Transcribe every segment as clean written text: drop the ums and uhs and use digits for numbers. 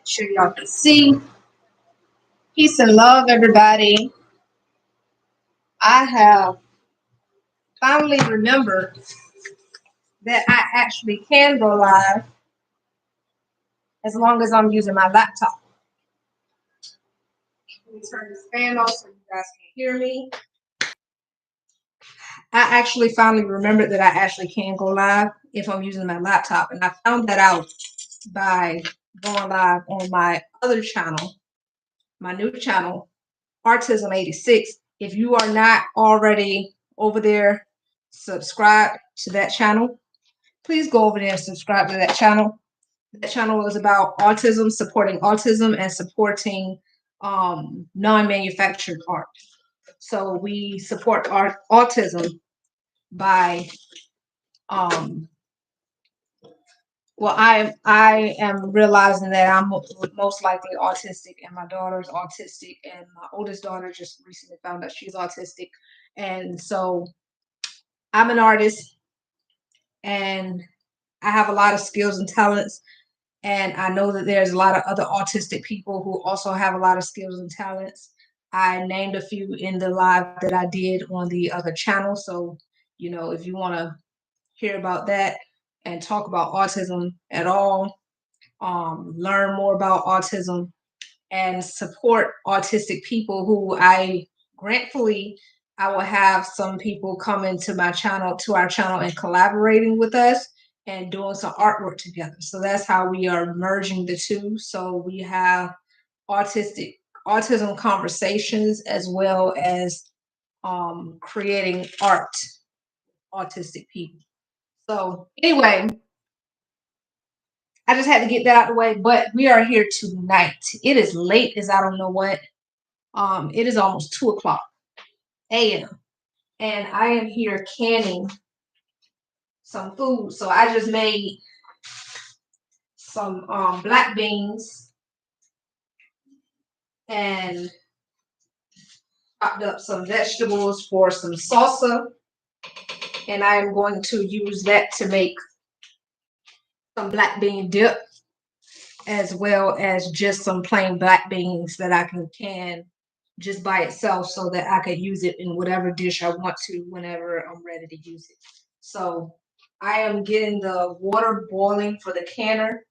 sure y'all can see. Peace and love, everybody. I have finally remembered that I actually can go live as long as I'm using my laptop. Let me turn this fan off so you guys can hear me. I actually finally remembered that I actually can go live if I'm using my laptop. And I found that out by going live on my other channel, my new channel, ARTISM 86. If you are not already over there, subscribe to that channel. Please go over there and subscribe to that channel. That channel is about autism, supporting autism, and supporting non-manufactured art. So we support autism by well, I am realizing that I'm most likely autistic, and my daughter's autistic, and my oldest daughter just recently found out she's autistic, and so I'm an artist, and I have a lot of skills and talents, and I know that there's a lot of other autistic people who also have a lot of skills and talents. I named a few in the live that I did on the other channel, so if you want to hear about that and talk about autism at all, learn more about autism and support autistic people who gratefully I will have some people come into our channel and collaborating with us and doing some artwork together. So that's how we are merging the two. So we have autism conversations as well as creating art, autistic people. So anyway, I just had to get that out of the way, but we are here tonight. It is late as I don't know what. It is almost 2:00 a.m. and I am here canning some food. So I just made some black beans and chopped up some vegetables for some salsa, and I am going to use that to make some black bean dip, as well as just some plain black beans that I can just by itself so that I could use it in whatever dish I want to whenever I'm ready to use it. So I am getting the water boiling for the canner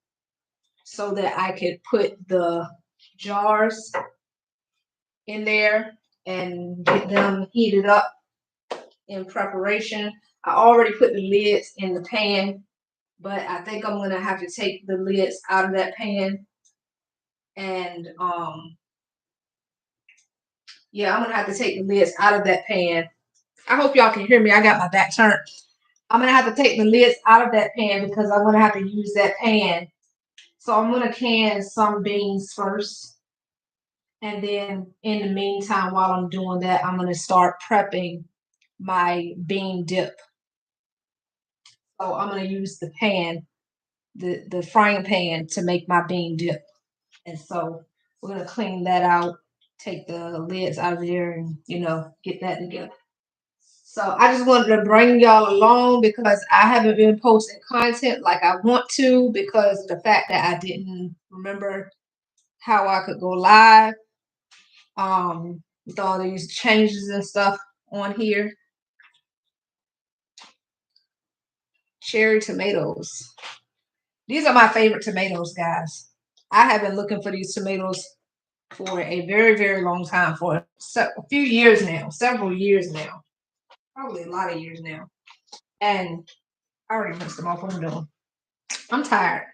so that I could put the jars in there and get them heated up in preparation. I already put the lids in the pan, but I think I'm going to have to take the lids out of that pan and yeah, I'm gonna have to take the lids out of that pan. I hope y'all can hear me. I got my back turned. I'm gonna have to take the lids out of that pan because I'm gonna have to use that pan. So I'm gonna can some beans first. And then in the meantime, while I'm doing that, I'm gonna start prepping my bean dip. So I'm gonna use the pan, the frying pan to make my bean dip. And so we're gonna clean that out, take the lids out of there and get that together. So I just wanted to bring y'all along because I haven't been posting content like I want to because of the fact that I didn't remember how I could go live with all these changes and stuff on here. Cherry tomatoes. These are my favorite tomatoes, guys. I have been looking for these tomatoes for a very, very long time, for a few years now, several years now, probably a lot of years now. And I already messed them up. What I'm doing. I'm tired.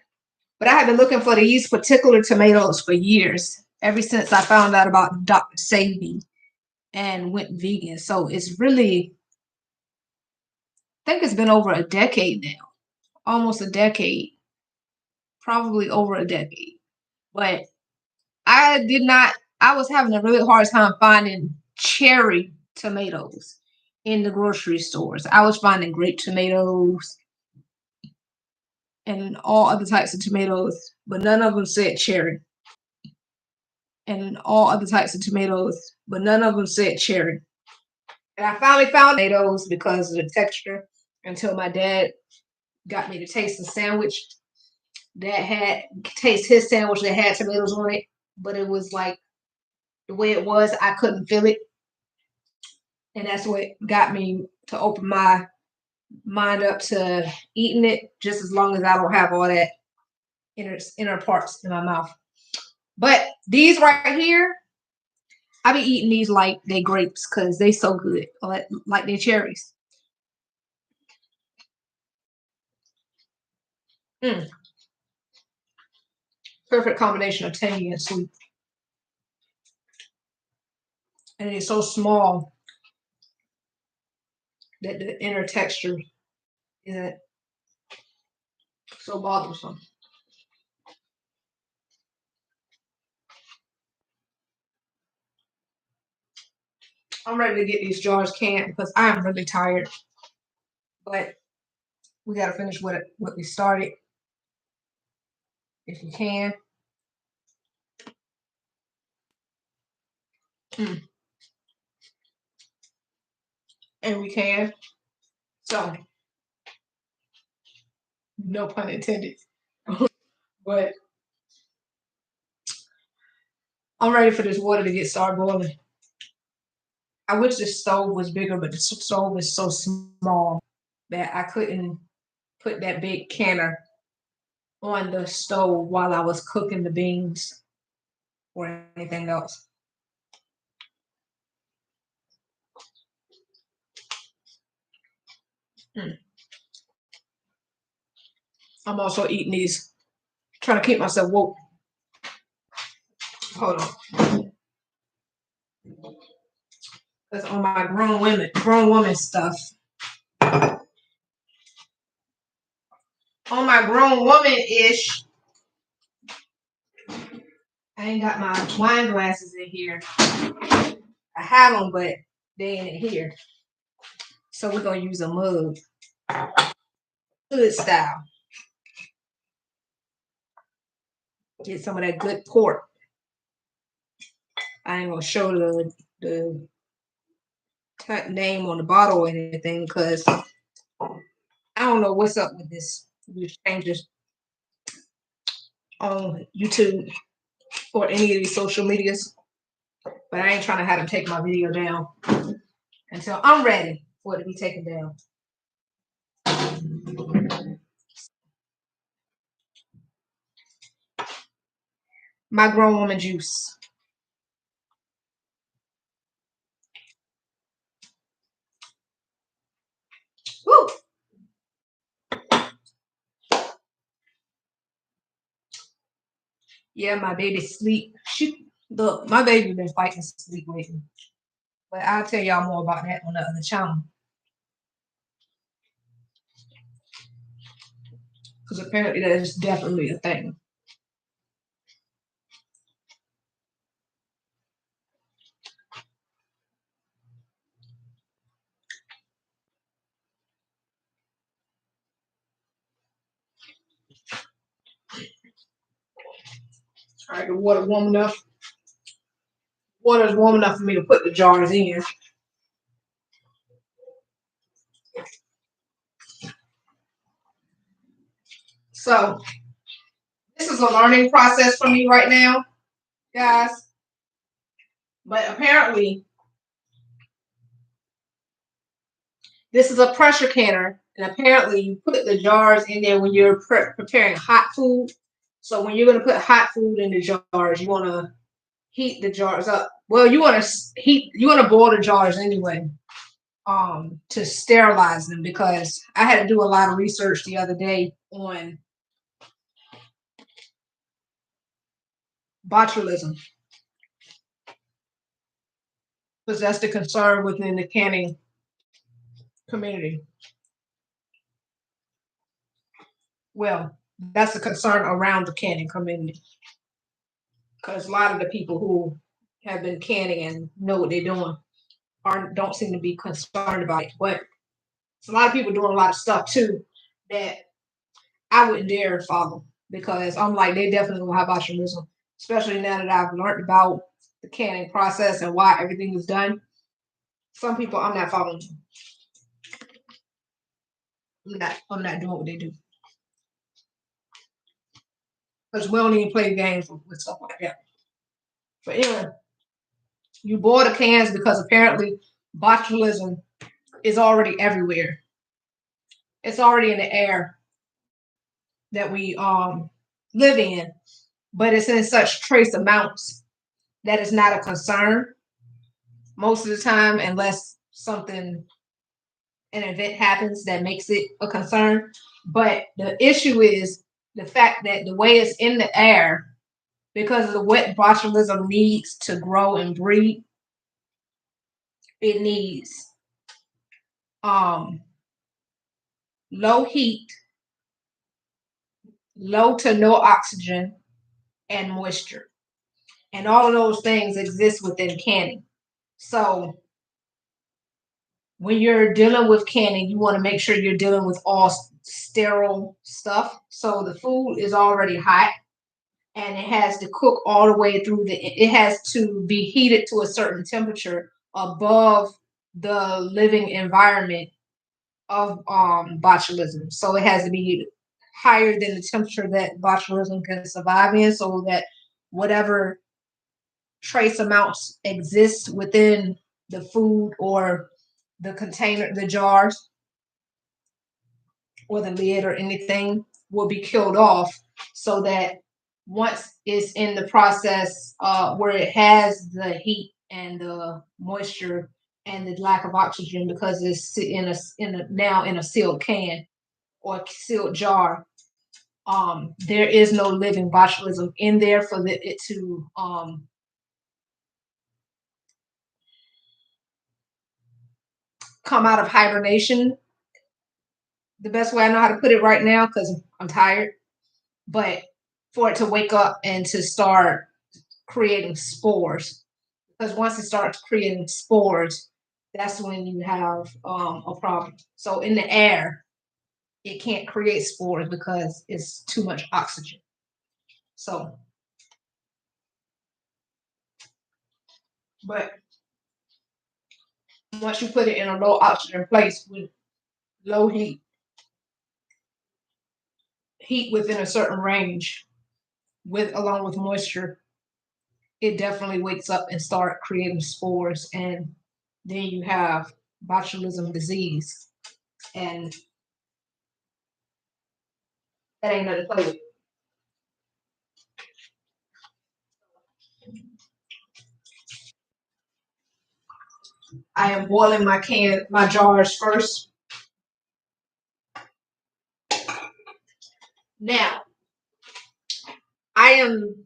But I have been looking for these particular tomatoes for years, ever since I found out about Dr. Savy and went vegan. So it's really, I think it's been over a decade now, almost a decade, probably over a decade. But I was having a really hard time finding cherry tomatoes in the grocery stores. I was finding grape tomatoes and all other types of tomatoes, but none of them said cherry. And all other types of tomatoes, but none of them said cherry. And I finally found tomatoes because of the texture until my dad got me to taste the sandwich. that had taste his sandwich that had tomatoes on it, but it was like the way it was, I couldn't feel it. And that's what got me to open my mind up to eating it, just as long as I don't have all that inner parts in my mouth. But these right here, I be eating these like they grapes because they so good, like they cherries. Mm. Perfect combination of tangy and sweet. And it's so small that the inner texture isn't so bothersome. I'm ready to get these jars canned because I am really tired. But we gotta finish what we started if you can. Mm. And we can. So no pun intended. But I'm ready for this water to get started boiling. I wish the stove was bigger, but the stove is so small that I couldn't put that big canner on the stove while I was cooking the beans or anything else. Mm. I'm also eating these, trying to keep myself woke. Hold on. That's on my grown woman stuff. On my grown woman ish. I ain't got my wine glasses in here. I have them, but they ain't in here. So we're gonna use a mug. Good style. Get some of that good pork. I ain't gonna show the name on the bottle or anything because I don't know what's up with this. We change this on YouTube or any of these social medias. But I ain't trying to have them take my video down until I'm ready for it to be taken down. My grown woman juice. Woo! Yeah, my baby sleep. Look, my baby been fighting sleep lately. But I'll tell y'all more about that on the other channel. Because apparently that is definitely a thing. All right, the water warm enough. Water is warm enough for me to put the jars in. So this is a learning process for me right now, guys. But apparently, this is a pressure canner, and apparently you put the jars in there when you're preparing hot food. So when you're going to put hot food in the jars, you want to heat the jars up. Well, you want to boil the jars anyway, to sterilize them, because I had to do a lot of research the other day on botulism, because that's the concern within the canning community. Well, that's the concern around the canning community, because a lot of the people who have been canning and know what they're doing don't seem to be concerned about it. But it's a lot of people doing a lot of stuff too that I wouldn't dare follow, because I'm like, they definitely will have botulism, especially now that I've learned about the canning process and why everything is done. Some people, I'm not following them. I'm not doing what they do. because we don't even play games with stuff like that. But anyway, you boil the cans because apparently botulism is already everywhere. It's already in the air that we live in, but it's in such trace amounts that it's not a concern most of the time, unless an event happens that makes it a concern. But the issue is the fact that the way it's in the air, because of the what botulism needs to grow and breed, it needs low heat, low to no oxygen, and moisture. And all of those things exist within canning. So when you're dealing with canning, you want to make sure you're dealing with all sterile stuff. So the food is already hot and it has to cook all the way through it has to be heated to a certain temperature above the living environment of botulism. So it has to be higher than the temperature that botulism can survive in, so that whatever trace amounts exist within the food or the container, the jars, or the lid or anything will be killed off, so that once it's in the process where it has the heat and the moisture and the lack of oxygen, because it's now in a sealed can or sealed jar, there is no living botulism in there for it to come out of hibernation. The best way I know how to put it right now, because I'm tired, but for it to wake up and to start creating spores. Because once it starts creating spores, that's when you have a problem. So in the air, it can't create spores because it's too much oxygen. So, but once you put it in a low oxygen place with low heat within a certain range, along with moisture, it definitely wakes up and start creating spores, and then you have botulism disease, and that ain't nothing to play with. I am boiling my jars first. Now, I am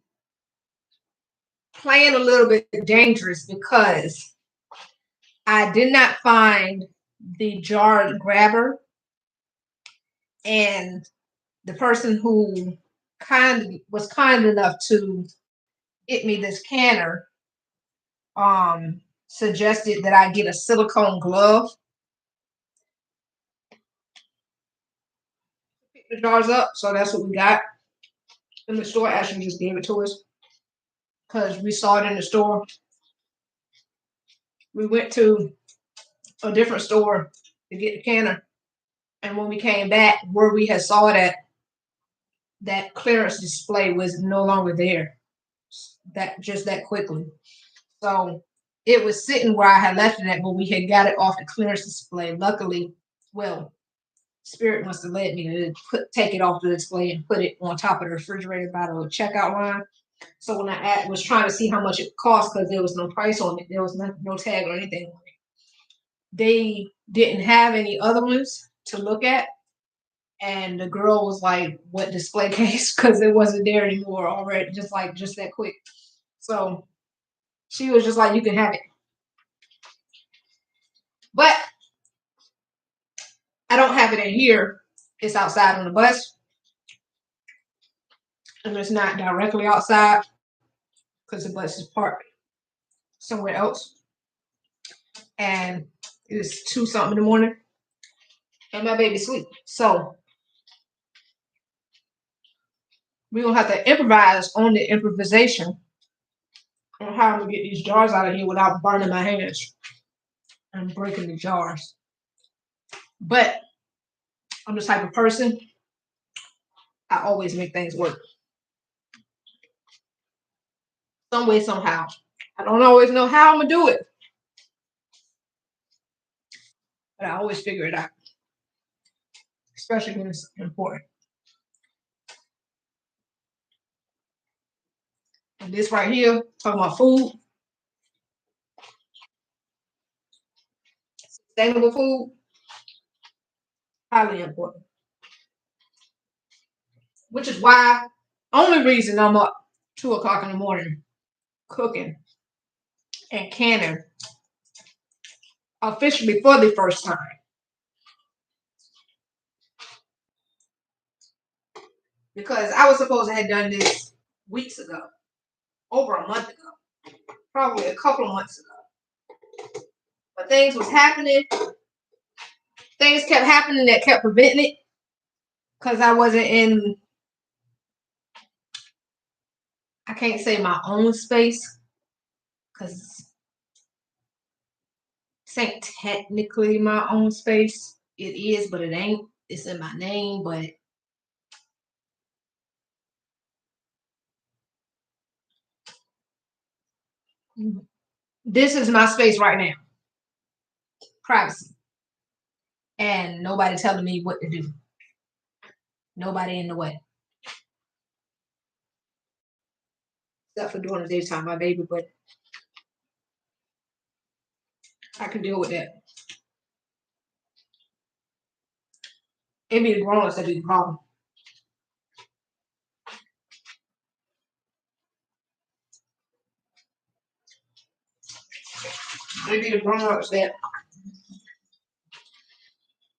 playing a little bit dangerous because I did not find the jar grabber, and the person who was kind enough to get me this canner suggested that I get a silicone glove. Pick the jars up, so that's what we got. And the store actually just gave it to us because we saw it in the store. We went to a different store to get the canner, and when we came back, where we had saw it at, that clearance display was no longer there. That quickly. So it was sitting where I had left it at, but we had got it off the clearance display. Luckily, well, Spirit must have led me to take it off the display and put it on top of the refrigerator by the checkout line. So when I was trying to see how much it cost, because there was no price on it, there was no tag or anything on it. They didn't have any other ones to look at, and the girl was like, "What display case?" Because it wasn't there anymore already, just that quick. So she was just like, "You can have it," but I don't have it in here. It's outside on the bus, and it's not directly outside because the bus is parked somewhere else, and it's 2 something in the morning, and my baby's asleep. So we're gonna have to improvise on the improvisation on how I'm gonna get these jars out of here without burning my hands and breaking the jars. But I'm the type of person, I always make things work. some way, somehow. I don't always know how I'm gonna do it, but I always figure it out, especially when it's important. And this right here, talking about food, sustainable food, highly important. Which is why, only reason I'm up 2 o'clock in the morning cooking and canning officially for the first time. Because I was supposed to have done this weeks ago, over a month ago, probably a couple of months ago. But things was happening. Things kept happening that kept preventing it. Because I wasn't in, I can't say my own space. Because this ain't technically my own space. It is, but it ain't. It's in my name, but this is my space right now. Privacy. And nobody telling me what to do. Nobody in the way. Except for during the daytime, my baby, but I can deal with that. It be the grown-ups that be the problem. It be the grown-ups that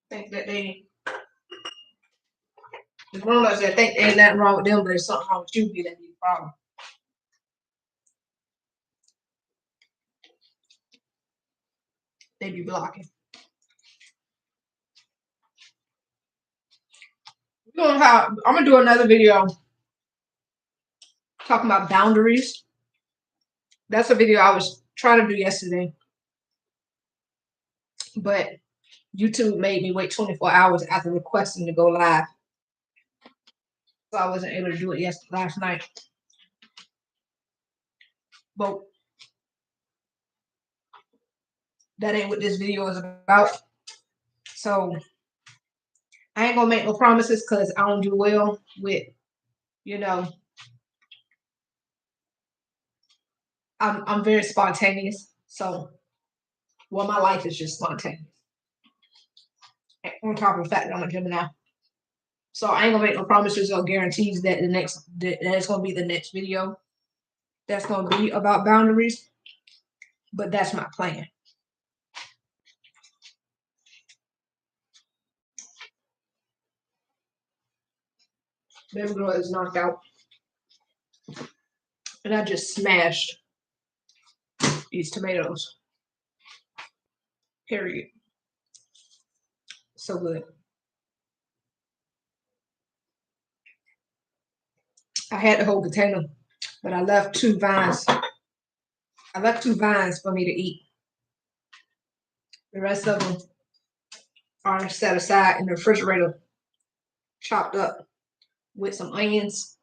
think that they, the grown-ups that think there's nothing wrong with them, but there's something wrong with you, that be the problem. They be blocking. I'm gonna do another video talking about boundaries. That's a video I was trying to do yesterday, but YouTube made me wait 24 hours after requesting to go live. So I wasn't able to do it last night. But that ain't what this video is about. So I ain't gonna make no promises because I don't do well with, you know, I'm very spontaneous. So, well, my life is just spontaneous. On top of the fact that I'm a Gemini. So I ain't gonna make no promises or guarantees that that's gonna be the next video that's gonna be about boundaries. But that's my plan. Baby girl is knocked out. And I just smashed these tomatoes. Period. So good. I had the whole container, but I left 2 vines. I left 2 vines for me to eat. The rest of them are set aside in the refrigerator, chopped up with some onions.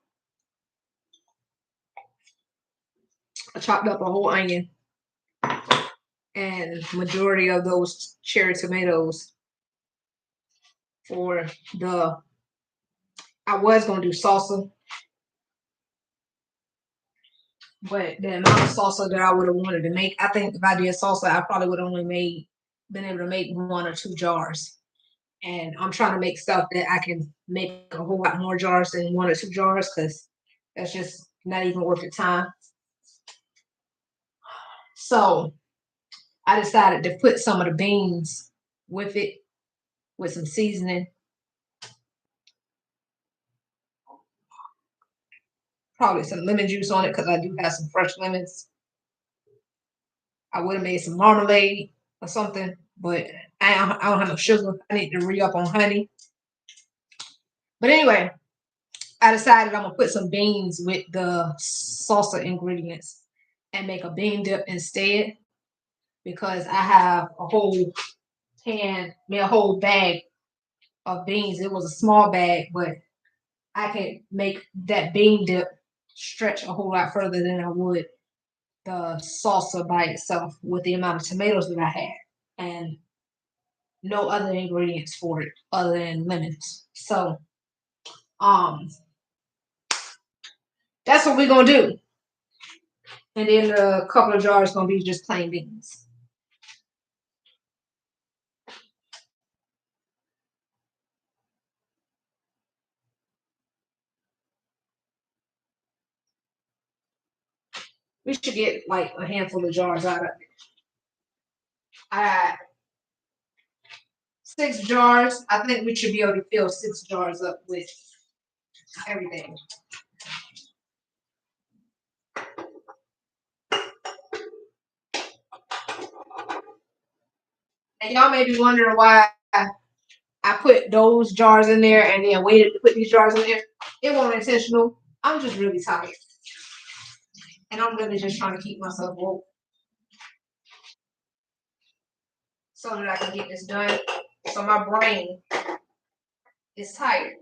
I chopped up a whole onion, and majority of those cherry tomatoes for the, I was going to do salsa, but the amount of salsa that I would have wanted to make, I think if I did salsa, I probably would have only been able to make 1 or 2 jars. And I'm trying to make stuff that I can make a whole lot more jars than 1 or 2 jars, because that's just not even worth the time. So I decided to put some of the beans with it, with some seasoning. Probably some lemon juice on it because I do have some fresh lemons. I would have made some marmalade or something, but I don't have no sugar. I need to re-up on honey. But anyway, I decided I'm going to put some beans with the salsa ingredients and make a bean dip instead, because I have a whole a whole bag of beans. It was a small bag, but I can make that bean dip stretch a whole lot further than I would the salsa by itself with the amount of tomatoes that I had, and no other ingredients for it other than lemons. So um that's what we're gonna do. And then a couple of jars gonna be just plain beans. We should get like a handful of jars out of it. I got 6 jars. I think we should be able to fill 6 jars up with everything. And y'all may be wondering why I put those jars in there and then waited to put these jars in there. It wasn't intentional. I'm just really tired. And I'm really just trying to keep myself woke so that I can get this done. So my brain is tired.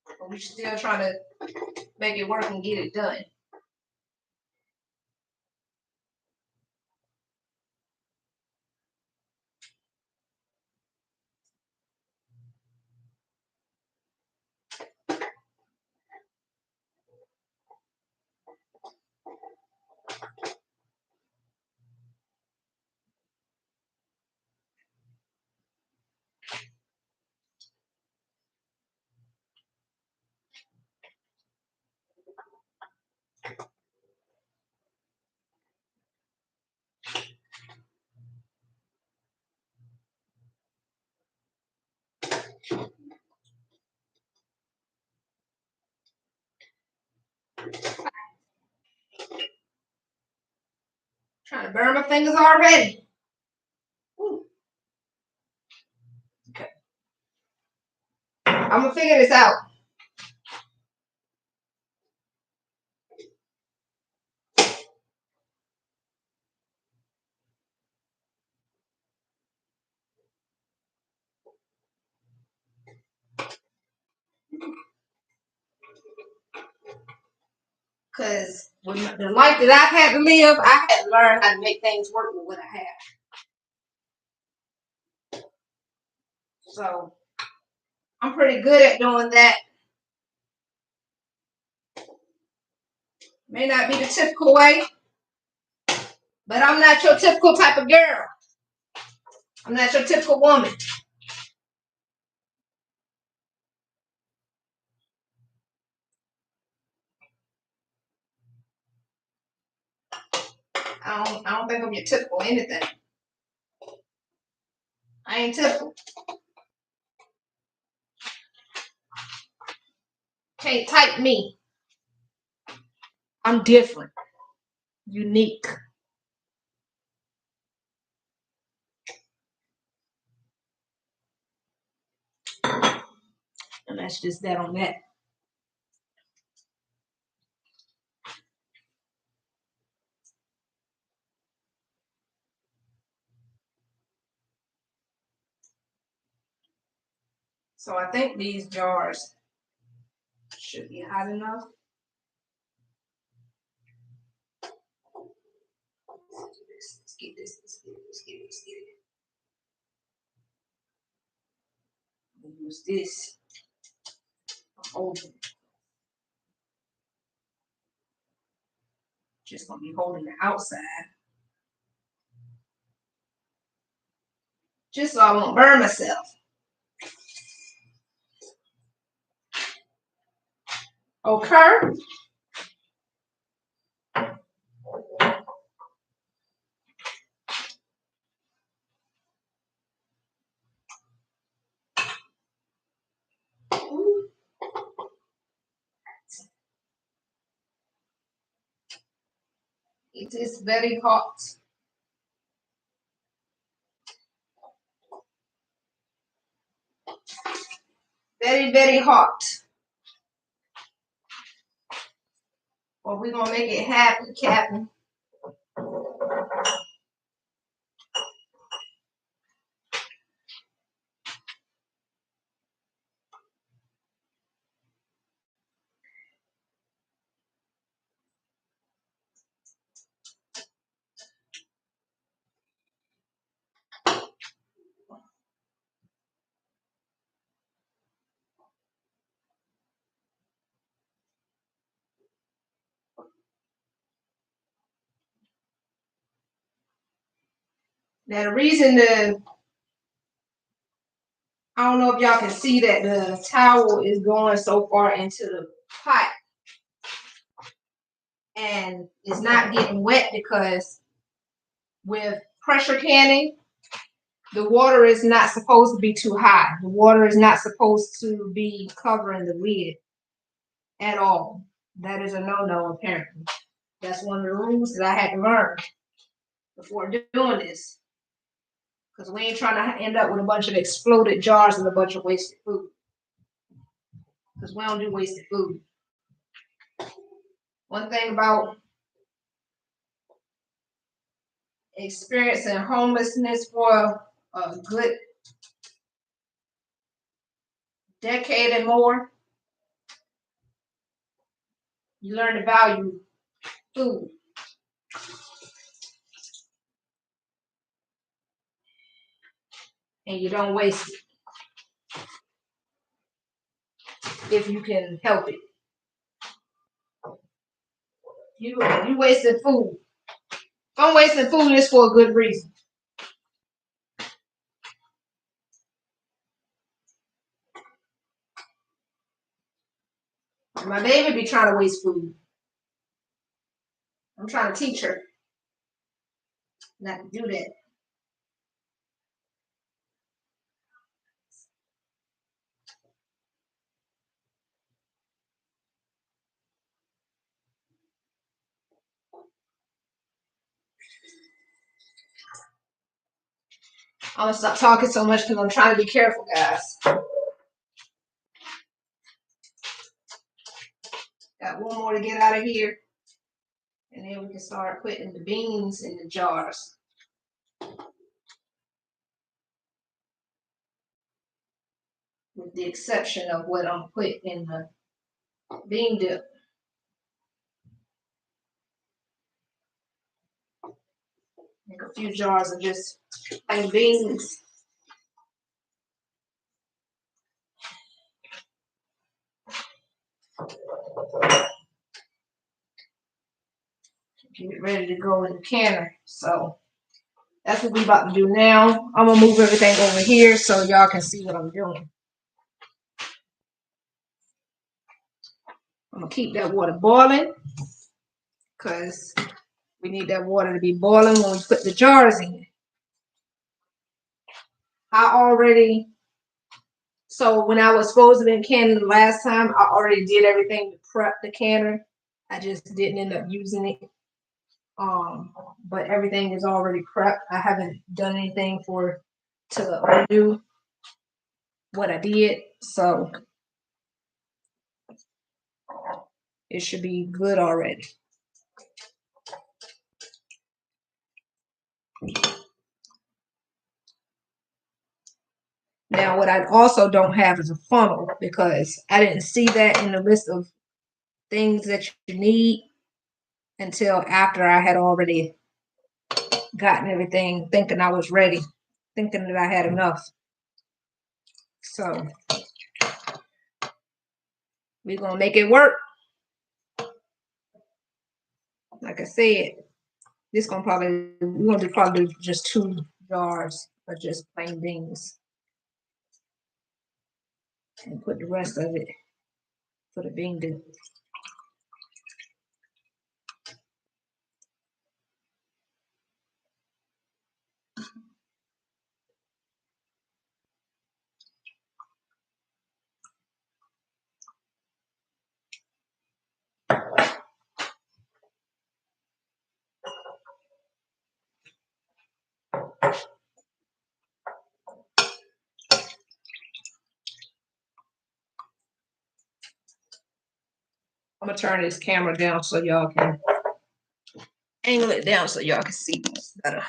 But we're still trying to make it work and get it done. Trying to burn my fingers already. Ooh. Okay. I'm gonna figure this out. Because with the life that I've had to live, I had to learn how to make things work with what I have. So I'm pretty good at doing that. May not be the typical way, but I'm not your typical type of girl. I'm not your typical woman. I don't think I'm your typical anything. I ain't typical. Can't type me. I'm different. Unique. And that's just that on that. So I think these jars should be hot enough. Let's get this. Let's get it. I'm gonna use this. Holding. Just gonna be holding the outside. Just so I won't burn myself. Okay. It is very hot. Very, very hot. Well, we're gonna make it happen, Captain. Now the reason the I don't know if y'all can see that the towel is going so far into the pot and it's not getting wet because with pressure canning, the water is not supposed to be too high. The water is not supposed to be covering the lid at all. That is a no-no apparently. That's one of the rules that I had to learn before doing this. Because we ain't trying to end up with a bunch of exploded jars and a bunch of wasted food. Because we don't do wasted food. One thing about experiencing homelessness for a good decade and more, you learn to value food. And you don't waste it if you can help it. You wasting food. If I'm wasting food, it's for a good reason. My baby be trying to waste food. I'm trying to teach her not to do that. I'm gonna stop talking so much because I'm trying to be careful, guys. Got one more to get out of here. And then we can start putting the beans in the jars. With the exception of what I'm putting in the bean dip. Make a few jars of just plain beans. Get it ready to go in the canner. So that's what we about to do now. I'm gonna move everything over here so y'all can see what I'm doing. I'm gonna keep that water boiling because we need that water to be boiling when we put the jars in. So when I was supposed to be canning the last time, I already did everything to prep the canner. I just didn't end up using it. But everything is already prepped. I haven't done anything to undo what I did. So it should be good already. Now, what I also don't have is a funnel because I didn't see that in the list of things that you need until after I had already gotten everything, thinking I was ready, thinking that I had enough. So we're gonna make it work. Like I said, we're gonna probably do just 2 jars of just plain beans. And put the rest of it for the bean dip. I'm gonna turn this camera down so y'all can angle it down so y'all can see better.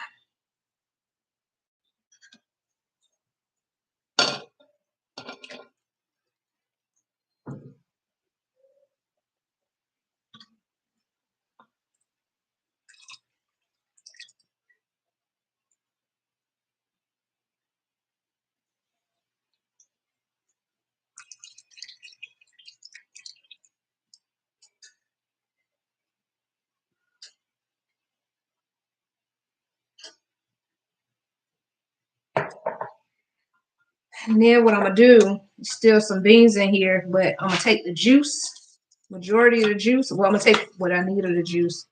And then what I'm gonna do, still some beans in here, but I'm gonna take the juice, majority of the juice. Well, I'm gonna take what I need of the juice,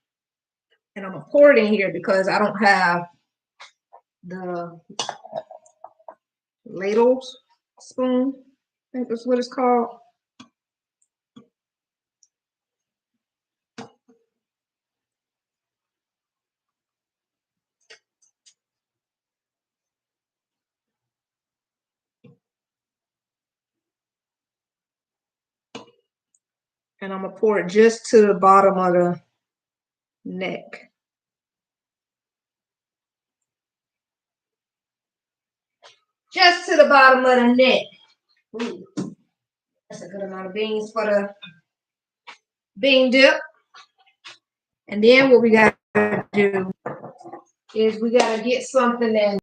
and I'm gonna pour it in here because I don't have the ladle spoon. I think that's what it's called. And I'm gonna pour it just to the bottom of the neck. Just to the bottom of the neck. Ooh, that's a good amount of beans for the bean dip. And then what we gotta do is we gotta get something that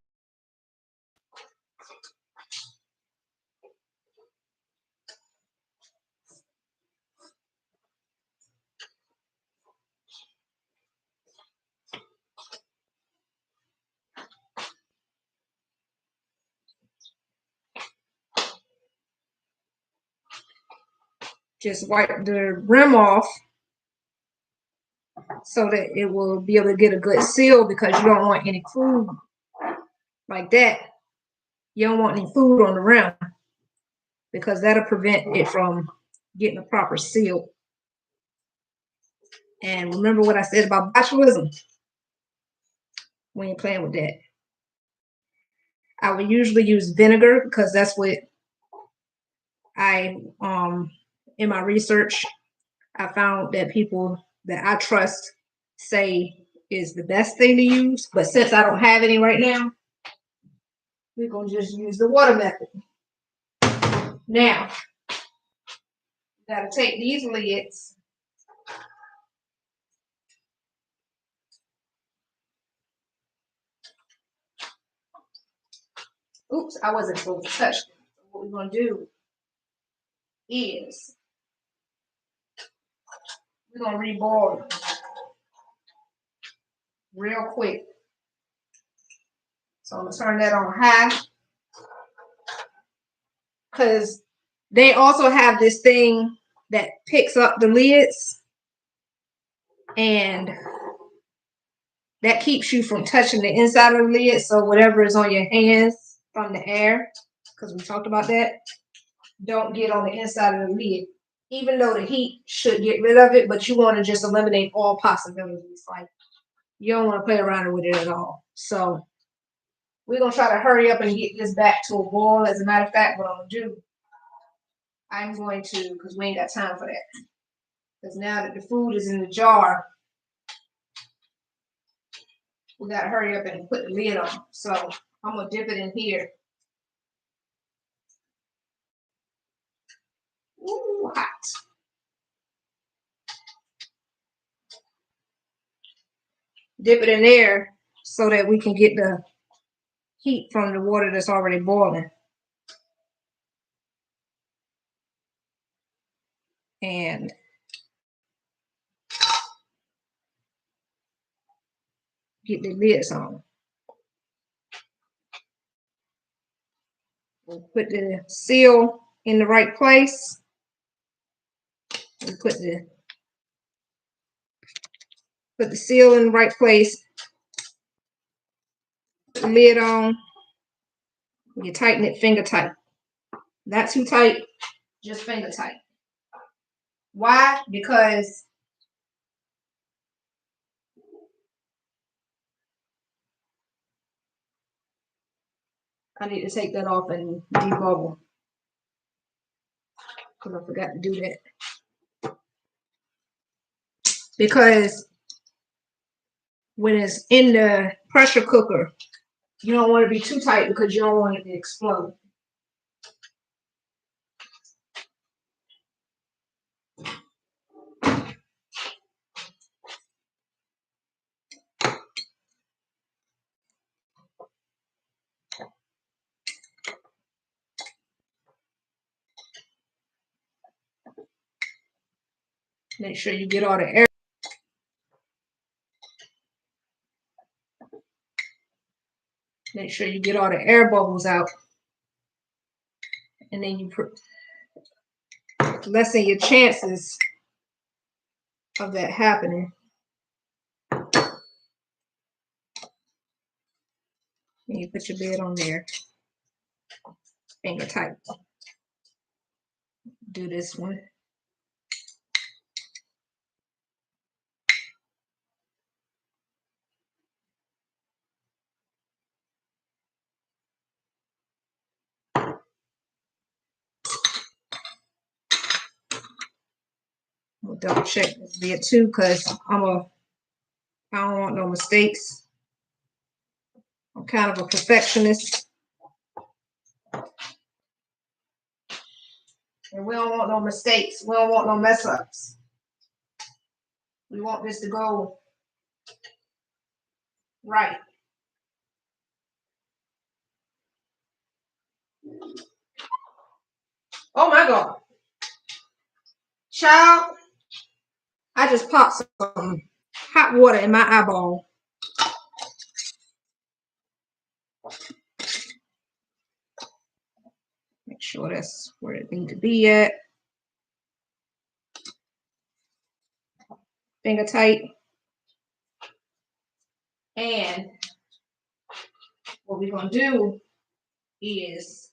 just wipe the rim off so that it will be able to get a good seal, because you don't want any food like that. You don't want any food on the rim because that'll prevent it from getting a proper seal. And remember what I said about botulism when you're playing with that. I would usually use vinegar because that's what I in my research I found that people that I trust say is the best thing to use. But since I don't have any right now, we're gonna just use the water method. Now, you gotta take these lids. Oops, I wasn't supposed to touch them. What we're gonna do is we're gonna reboil them real quick. So I'm gonna turn that on high because they also have this thing that picks up the lids, and that keeps you from touching the inside of the lid. So whatever is on your hands from the air, because we talked about that, don't get on the inside of the lid. Even though the heat should get rid of it, but you want to just eliminate all possibilities. Like, you don't want to play around with it at all. So we're going to try to hurry up and get this back to a boil. As a matter of fact, what I'm going to do, I'm going to, because we ain't got time for that. Because now that the food is in the jar, we got to hurry up and put the lid on. So I'm going to dip it in here. Ooh, hot. Dip it in there so that we can get the heat from the water that's already boiling. And get the lids on. We'll put the seal in the right place. And put the seal in the right place. Put the lid on. You tighten it finger tight. Not too tight, just finger tight. Why? Because I need to take that off and debubble. Because I forgot to do that. Because when it's in the pressure cooker, you don't want to be too tight because you don't want it to explode. Make sure you get all the air. Make sure you get all the air bubbles out. and then you lessen your chances of that happening. And you put your bed on there, finger tight. Do this one. We'll double check this bed too, because I don't want no mistakes. I'm kind of a perfectionist. And we don't want no mistakes. We don't want no mess ups. We want this to go right. Oh my God. Child, I just popped some hot water in my eyeball. Make sure that's where it needs to be at. Finger tight. And what we're going to do is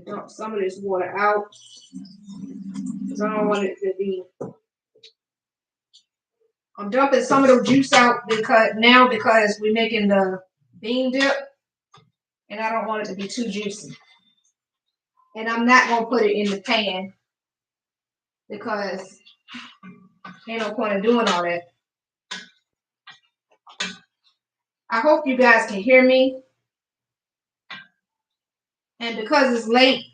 dump some of this water out, because I don't want it to be. I'm dumping some of the juice out because we're making the bean dip, and I don't want it to be too juicy. And I'm not gonna put it in the pan because ain't no point in doing all that. I hope you guys can hear me. And because it's late,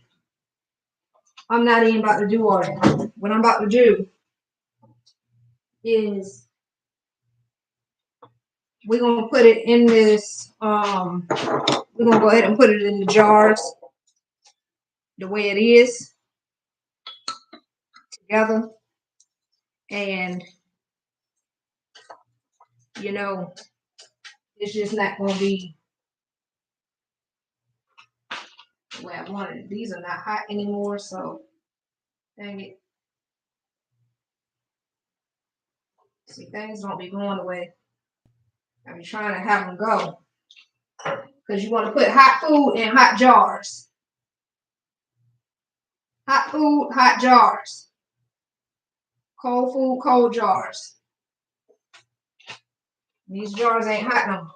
I'm not even about to do all that. What I'm about to do is we're gonna put it in this. We're gonna go ahead and put it in the jars the way it is together, and you know, it's just not gonna be the way I wanted it. These are not hot anymore, so dang it. See, things don't be going the way I be trying to have them go. Because you want to put hot food in hot jars. Hot food, hot jars. Cold food, cold jars. These jars ain't hot no more.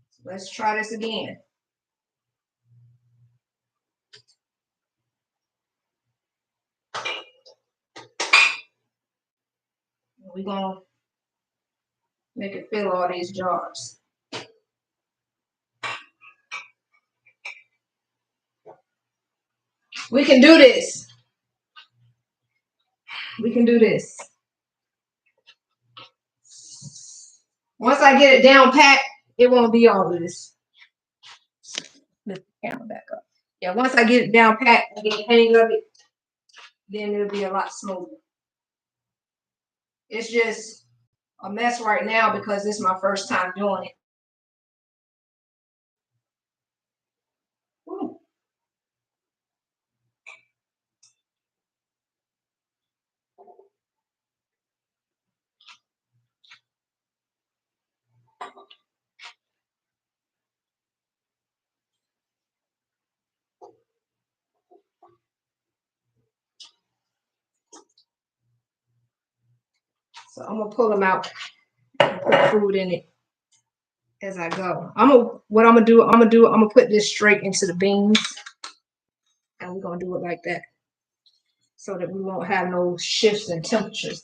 So let's try this again. We're going to make it fill all these jars. We can do this. We can do this. Once I get it down pat, it won't be all of this. Lift the camera back up. Yeah, once I get it down pat and get the hang of it, then it'll be a lot smoother. It's just a mess right now because this is my first time doing it. Ooh. So I'm gonna pull them out and put food in it as I go. I'm gonna put this straight into the beans, and we're gonna do it like that so that we won't have no shifts in temperatures.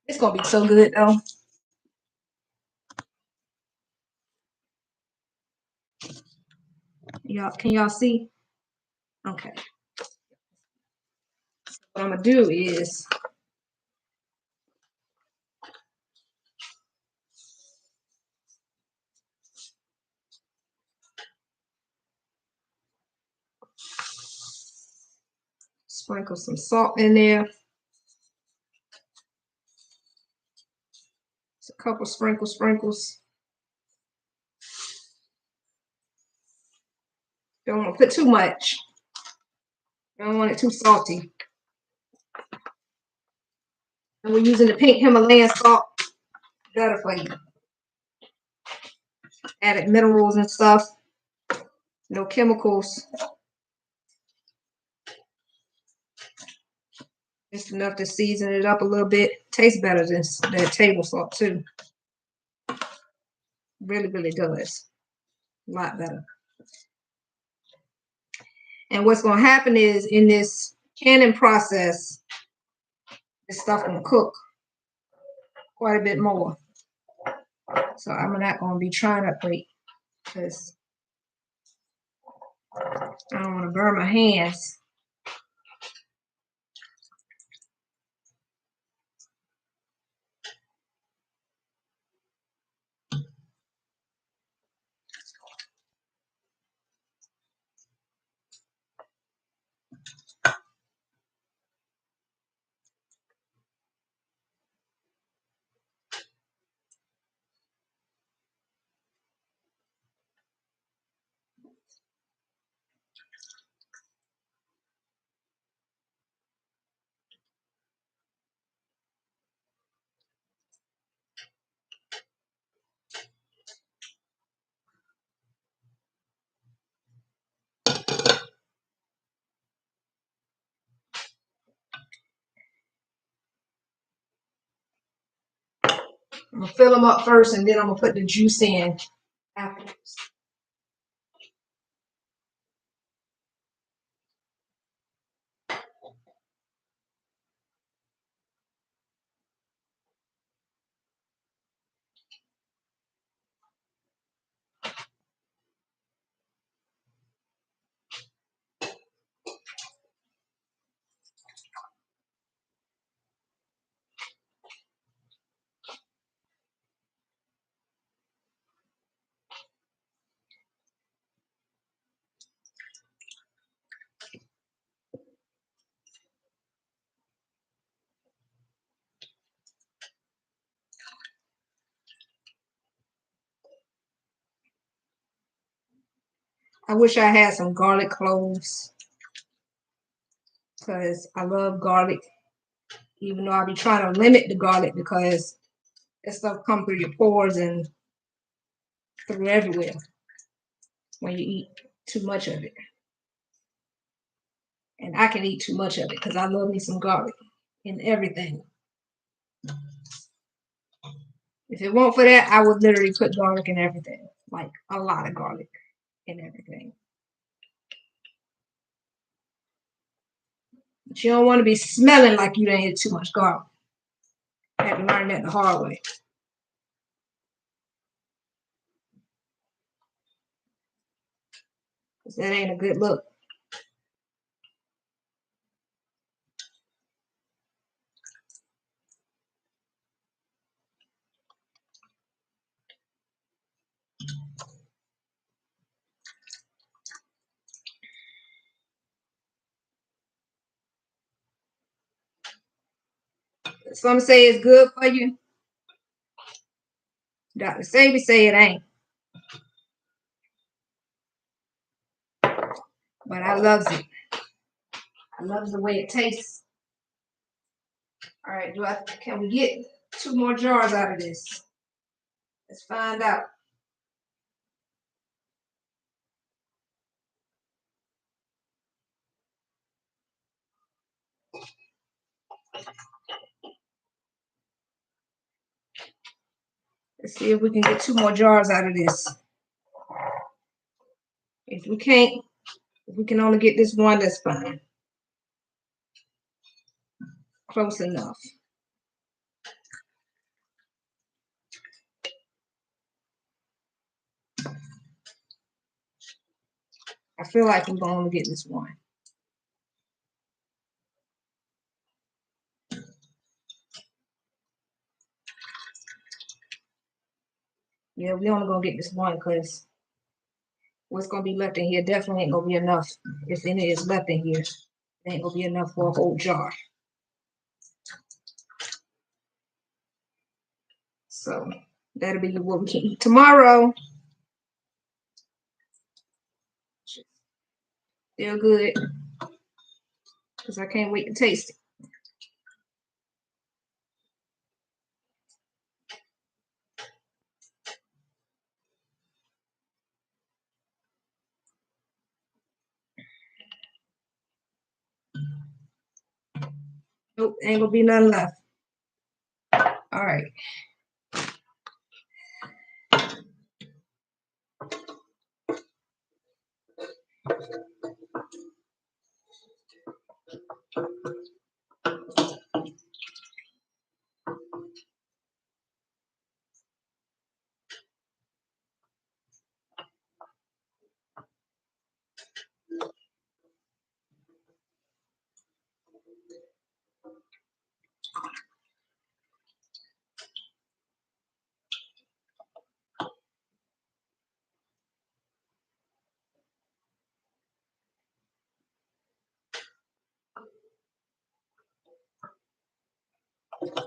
It's gonna be so good though. Y'all, can y'all see? Okay. What I'm gonna do is sprinkle some salt in there. Just a couple sprinkles. Don't want to put too much. Don't want it too salty. And we're using the pink Himalayan salt. Better for you. Added minerals and stuff. No chemicals. Just enough to season it up a little bit. Tastes better than that table salt too. Really, really does. A lot better. And what's going to happen is in this canning process, this stuff going to cook quite a bit more. So I'm not going to be trying to wait because I don't want to burn my hands. I'm going to fill them up first and then I'm going to put the juice in afterwards. I wish I had some garlic cloves because I love garlic, even though I be trying to limit the garlic because that stuff comes through your pores and through everywhere when you eat too much of it. And I can eat too much of it because I love me some garlic in everything. If it weren't for that, I would literally put garlic in everything, like a lot of garlic in everything. But you don't want to be smelling like you done ate too much garlic. I had to learn that the hard way. Because that ain't a good look. Some say it's good for you. Dr. Sabi say it ain't. But I loves it. I love the way it tastes. All right, can we get 2 more jars out of this? Let's find out. Let's see if we can get 2 more jars out of this. If we can't, if we can only get this one, that's fine. Close enough. I feel like we're going to get this one. Yeah, we only gonna get this one because what's gonna be left in here definitely ain't gonna be enough. If any is left in here, it ain't gonna be enough for a whole jar. So that'll be what we can eat tomorrow. Still good because I can't wait to taste it. Nope, ain't gonna be none left. All right.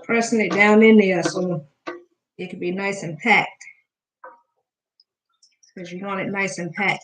Pressing it down in there so it can be nice and packed. Because you want it nice and packed.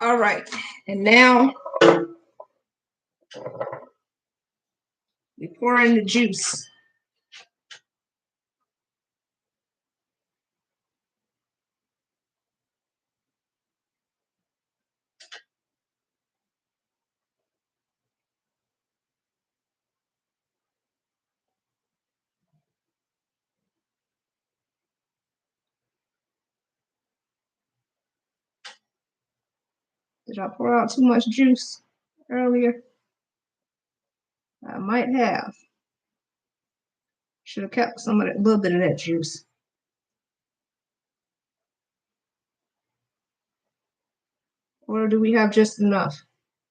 All right, and now we pour in the juice. Did I pour out too much juice earlier? I might have. Should have kept some of that little bit of that juice. Or do we have just enough?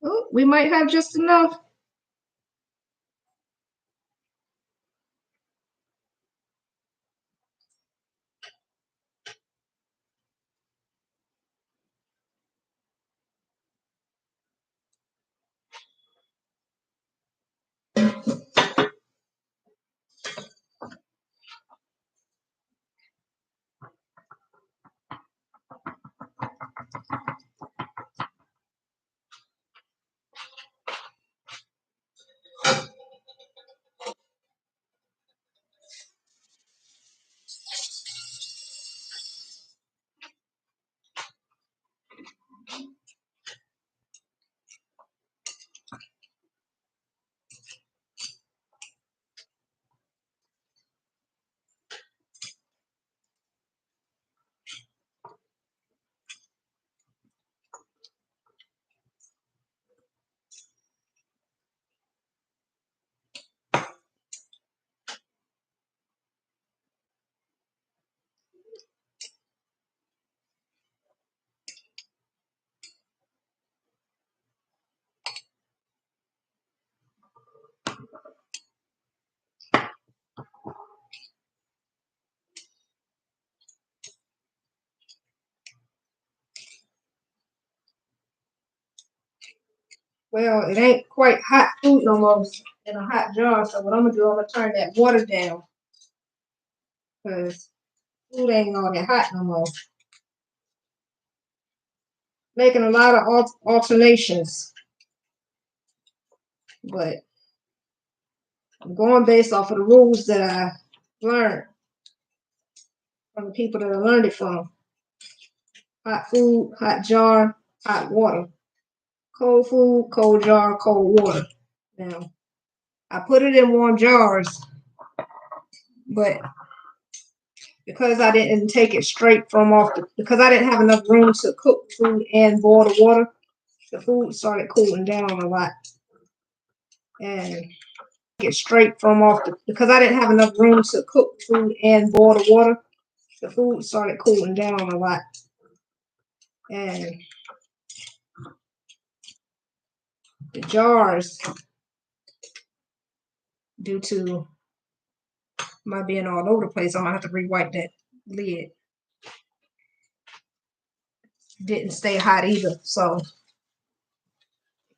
Oh, we might have just enough. Well, it ain't quite hot food no more in a hot jar. So what I'm gonna do, I'm gonna turn that water down because food ain't all that hot no more. Making a lot of alternations. but I'm going based off of the rules that I learned from the people that I learned it from. Hot food, hot jar, hot water. Cold food, cold jar, cold water. Now, I put it in warm jars, but because I didn't take it straight from because I didn't have enough room to cook food and boil the water, the food started cooling down a lot. And get straight from because I didn't have enough room to cook food and boil the water, the food started cooling down a lot. And the jars, due to my being all over the place, I'm gonna have to re-wipe that lid. Didn't stay hot either, so it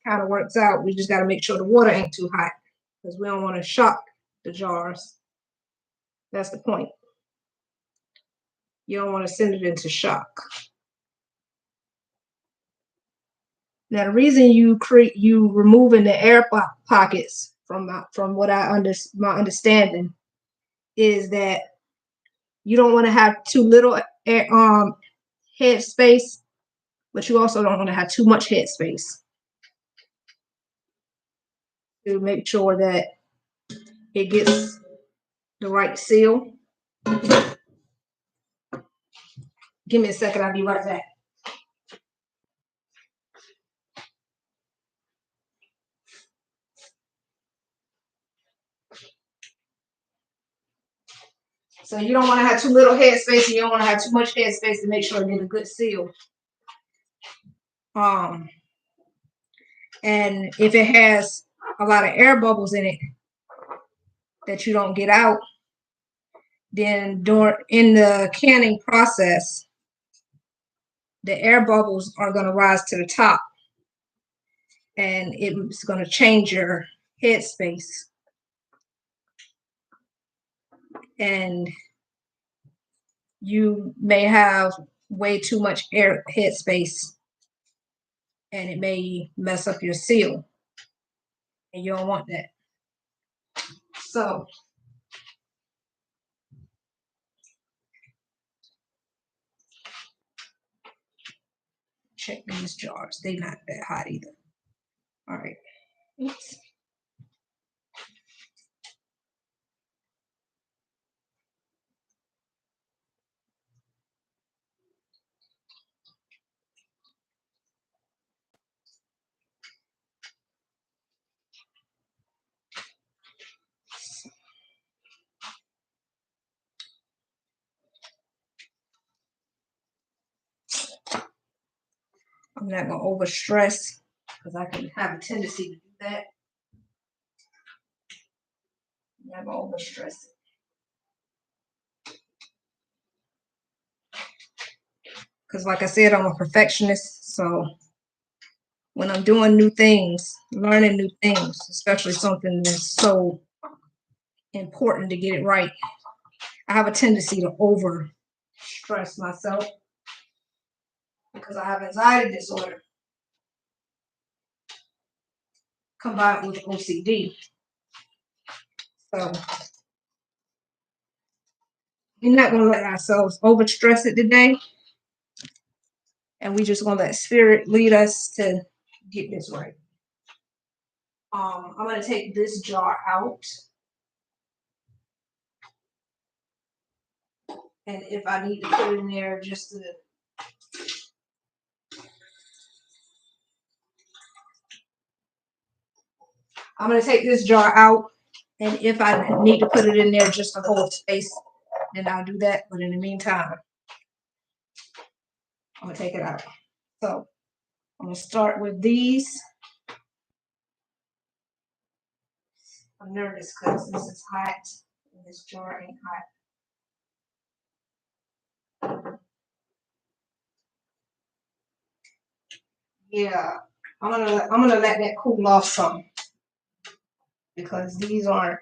kind of works out. We just got to make sure the water ain't too hot because we don't want to shock the jars. That's the point. You don't want to send it into shock. Now, the reason you removing the air pockets from what my understanding is that you don't want to have too little head space, but you also don't want to have too much head space to make sure that it gets the right seal. Give me a second, I'll be right back. So you don't want to have too little head space, and you don't want to have too much head space to make sure you get a good seal. And if it has a lot of air bubbles in it that you don't get out, then in the canning process, the air bubbles are going to rise to the top, and it's going to change your head space. And you may have way too much air head space, and it may mess up your seal, and you don't want that. So check these jars. They're not that hot either. All right. Oops. I'm not going to overstress because I can have a tendency to do that. I'm not going to overstress it. Because like I said, I'm a perfectionist. So when I'm doing new things, learning new things, especially something that's so important to get it right, I have a tendency to overstress myself because I have anxiety disorder combined with OCD. So we're not going to let ourselves overstress it today. And we just want to let spirit lead us to get this right. I'm going to take this jar out. And if I need to put it in there just to I'm going to take this jar out, and if I need to put it in there just to hold space, then I'll do that. But in the meantime, I'm going to take it out. So I'm going to start with these. I'm nervous because this is hot and this jar ain't hot. Yeah, I'm gonna let that cool off some because these aren't.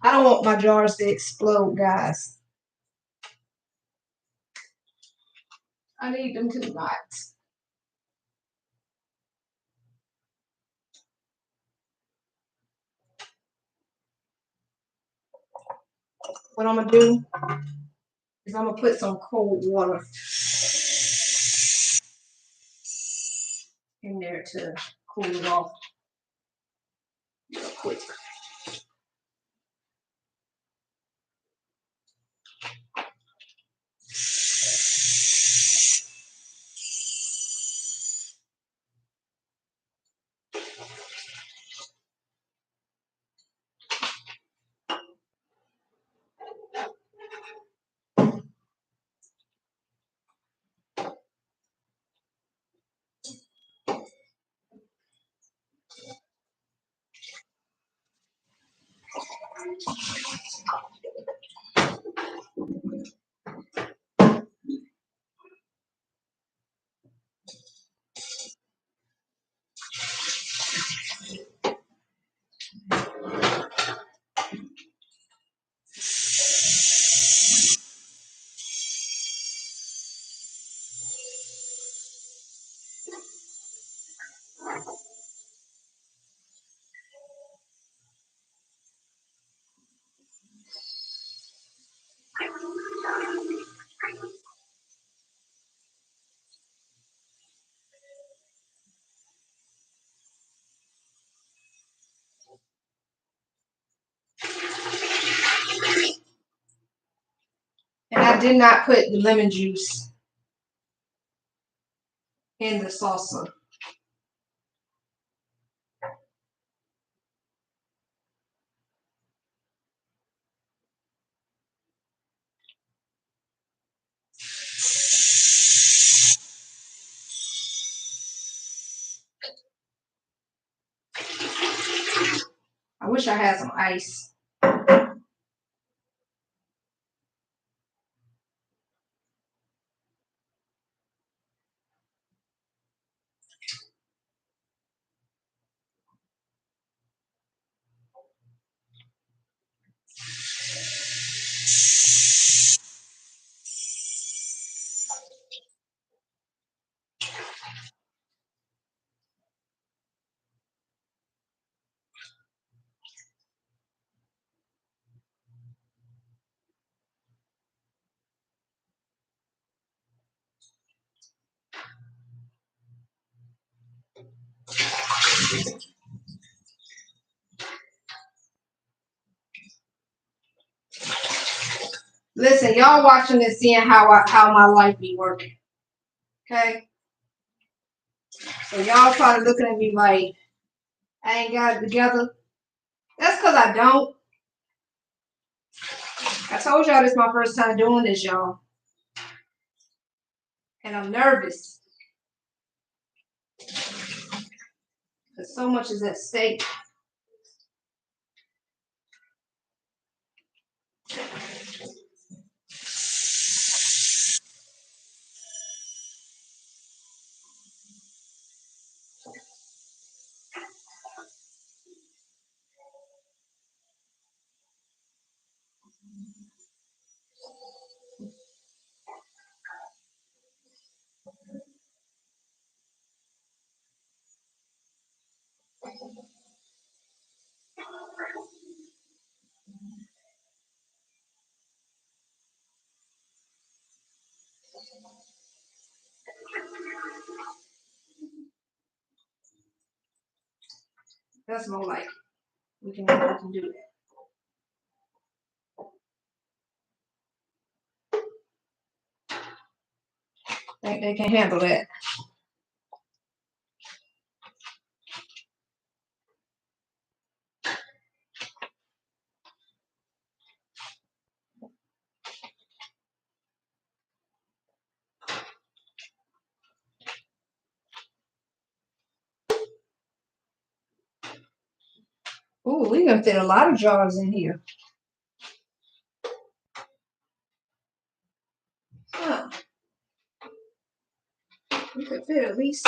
I don't want my jars to explode, guys. I need them to not. What I'm gonna do is I'm gonna put some cold water in there to cool it off real quick. And I did not put the lemon juice in the salsa. I wish I had some ice. Listen, y'all watching and seeing how my life be working. Okay? So y'all probably looking at me like I ain't got it together. That's because I don't. I told y'all this is my first time doing this, y'all. And I'm nervous. Because so much is at stake. That's more like we can do that. Think they can handle that. Ooh, we can fit a lot of jars in here. Huh. We could fit at least.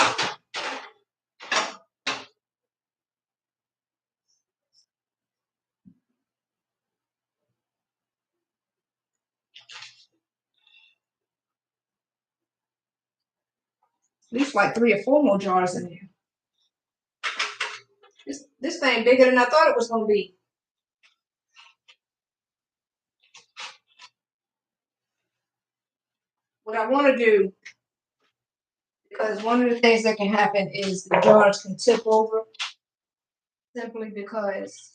least like 3 or 4 more jars in there. This thing bigger than I thought it was gonna be. What I want to do, because one of the things that can happen is the jars can tip over simply because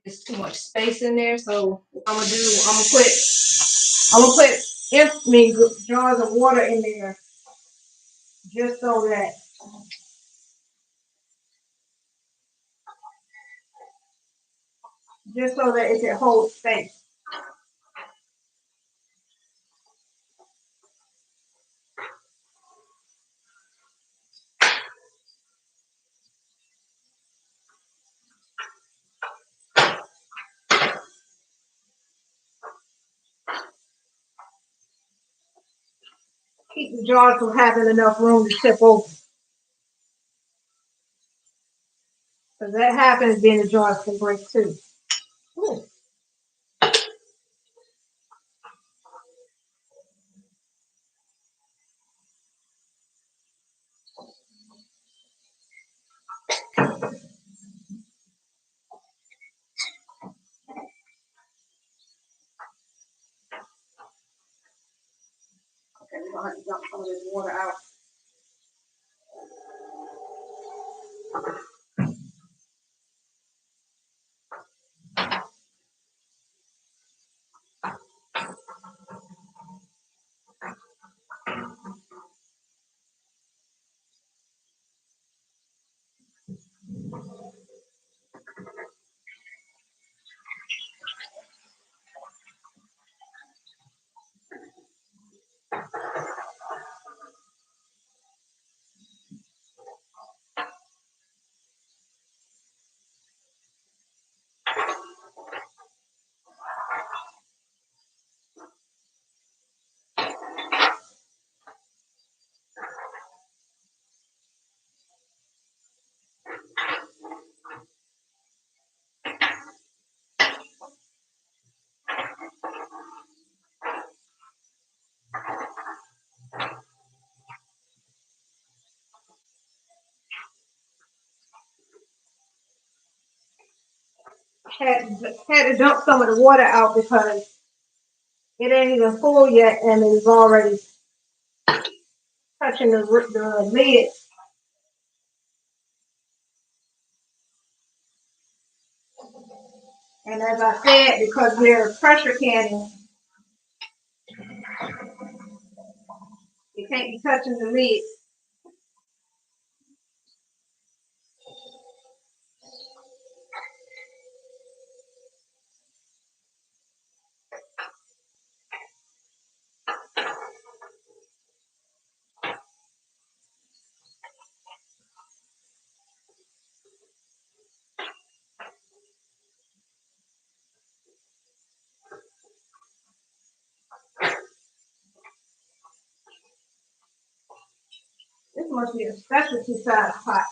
there's too much space in there. So what I'm gonna do, I'm gonna put jars of water in there just so that it can hold space. Keep the jars from having enough room to tip over. Because that happens, then the jars can break too. Ooh. Okay, we're gonna have to dump some of this water out. Had to dump some of the water out because it ain't even full yet and it is already touching the lid. And as I said, because we're pressure canning, it can't be touching the lid. This must be a specialty size pot.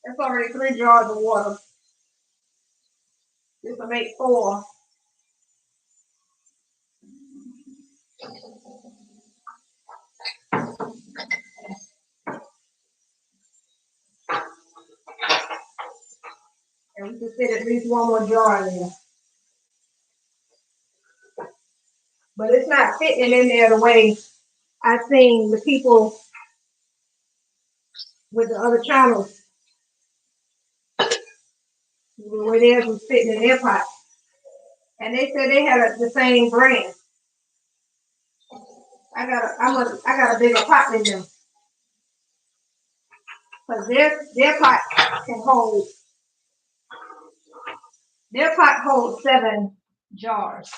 That's already 3 jars of water. This will make 4. And we can fit at least 1 more jar in there. But it's not fitting in there the way I've seen the people with the other channels, the way theirs was fitting in their pot. And they said they had the same brand. I got a bigger pot than them. Because their pot holds 7 jars.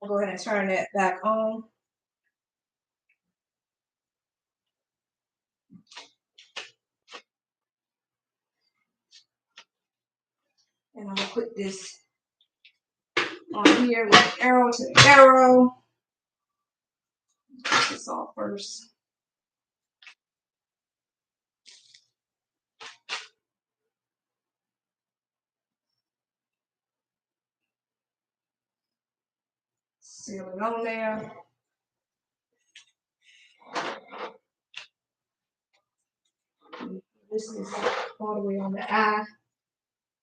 I'll go ahead and turn that back on. And I'm gonna put this on here with arrow to arrow. Put this off first. Seal it on there. This is all the way on the eye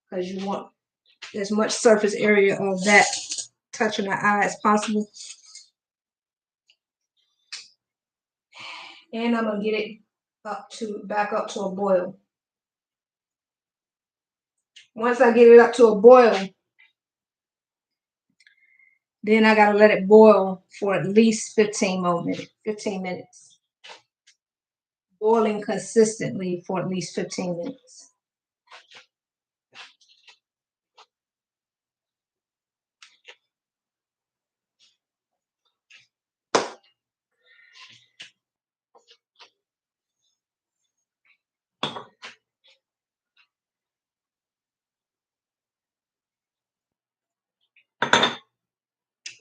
because you want as much surface area of that touching the eye as possible. And I'm gonna get it back up to a boil. Once I get it up to a boil, then I gotta let it boil for at least 15 minutes. Boiling consistently for at least 15 minutes.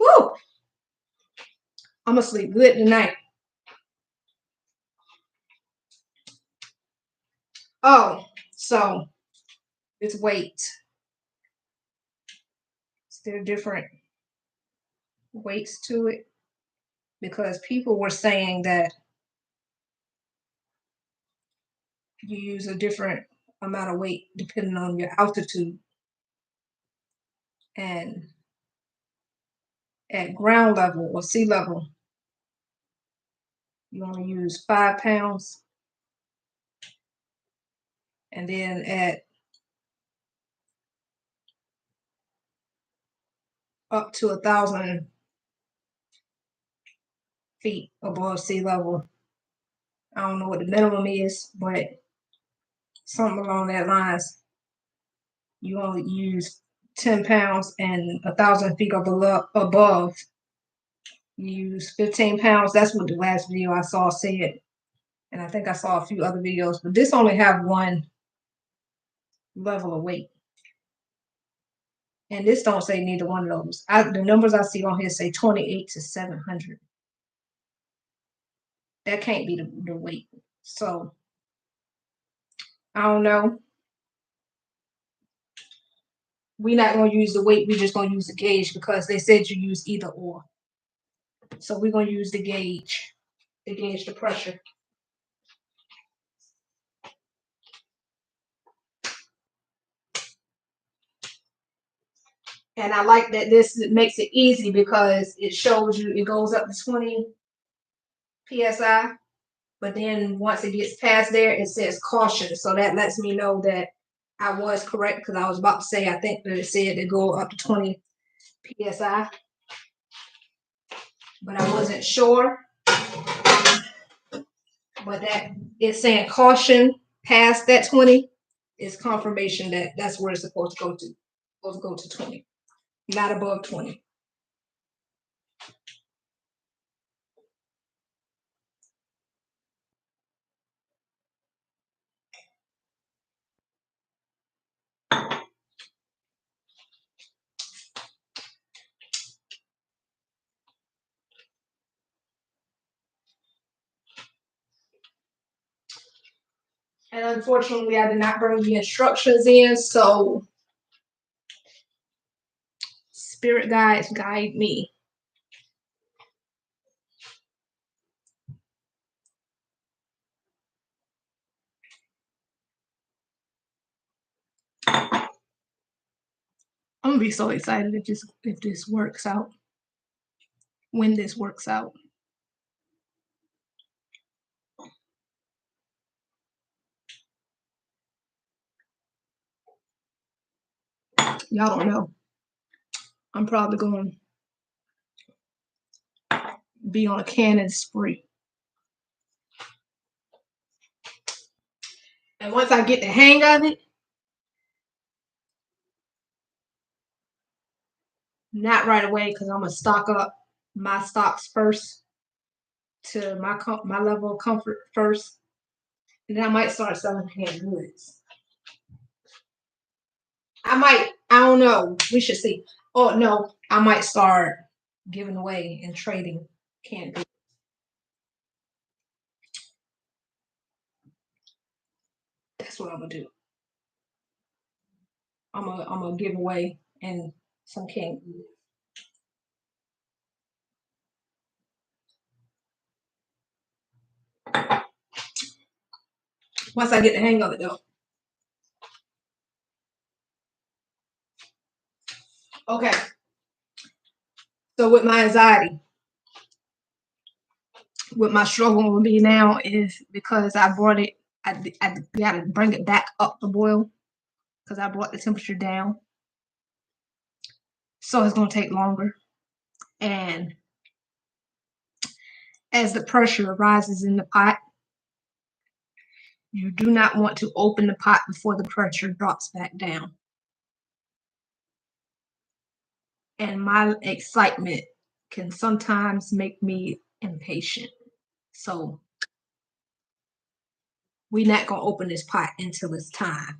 Woo! I'm gonna sleep good tonight. Oh, so it's weight. There are different weights to it because people were saying that you use a different amount of weight depending on your altitude. And at ground level or sea level, you only use 5 pounds. And then at up to 1,000 feet above sea level, I don't know what the minimum is, but something along that lines, you only use 10 pounds, and 1,000 feet above, you use 15 pounds. That's what the last video I saw said. And I think I saw a few other videos, but this only have one level of weight. And this don't say neither one of those. The numbers I see on here say 28 to 700. That can't be the weight. So I don't know. We're not going to use the weight. We're just going to use the gauge because they said you use either or. So we're going to use the gauge the pressure. And I like that this makes it easy because it shows you it goes up to 20 psi. But then once it gets past there, it says caution. So that lets me know that I was correct because I was about to say I think that it said to go up to 20 psi. But I wasn't sure. But that it's saying caution past that 20 is confirmation that that's where it's supposed to go to. It's supposed to go to 20, not above 20. And unfortunately, I did not bring the instructions in, so spirit guides guide me. I'm gonna be so excited if this works out. When this works out. Y'all don't know. I'm probably going to be on a cannon spree. And once I get the hang of it, not right away because I'm going to stock up my stocks first to my level of comfort first. And then I might start selling canned goods. I don't know. We should see. Oh, no, I might start giving away and trading canned goods. That's what I'm gonna do. I'm gonna give away and some canned goods. Once I get the hang of it though. Okay. So with my anxiety, what my struggle will be now is because I brought it, I got to bring it back up to boil because I brought the temperature down. So it's going to take longer. And as the pressure rises in the pot, you do not want to open the pot before the pressure drops back down. And my excitement can sometimes make me impatient. So we're not going to open this pot until it's time.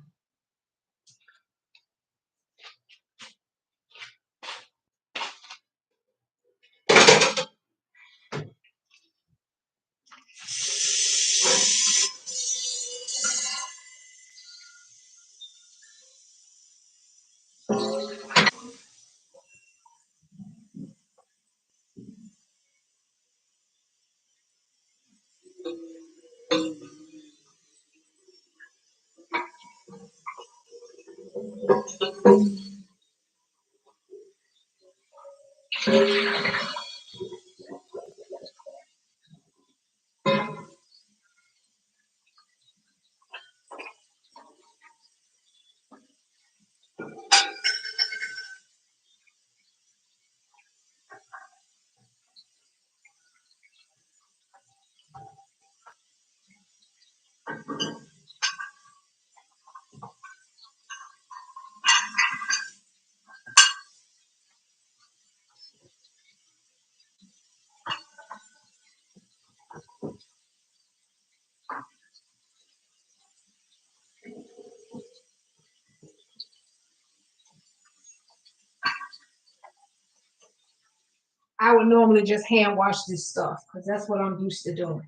I would normally just hand wash this stuff because that's what I'm used to doing.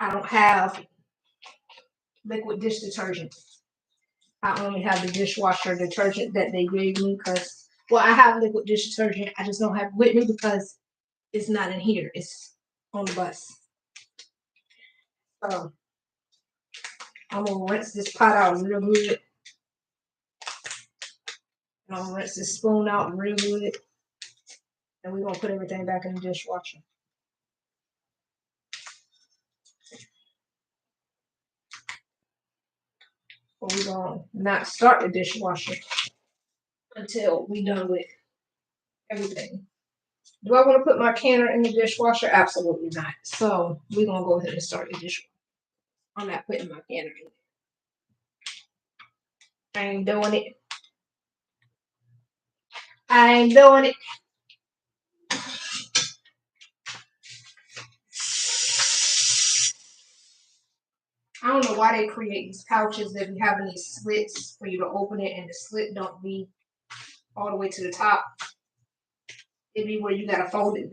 I don't have liquid dish detergent. I only have the dishwasher detergent that they gave me because, well, I have liquid dish detergent. I just don't have it with me because it's not in here. It's on the bus. So I'm going to rinse this pot out real good. And I'm going to rinse this spoon out real good. And we're going to put everything back in the dishwasher. But we're going to not start the dishwasher until we're done with everything. Do I want to put my canner in the dishwasher? Absolutely not. So we're going to go ahead and start the dishwasher. I'm not putting my canner in there. I ain't doing it. I ain't doing it. I don't know why they create these pouches that be having these slits for you to open it and the slit don't be all the way to the top. It be where you gotta fold it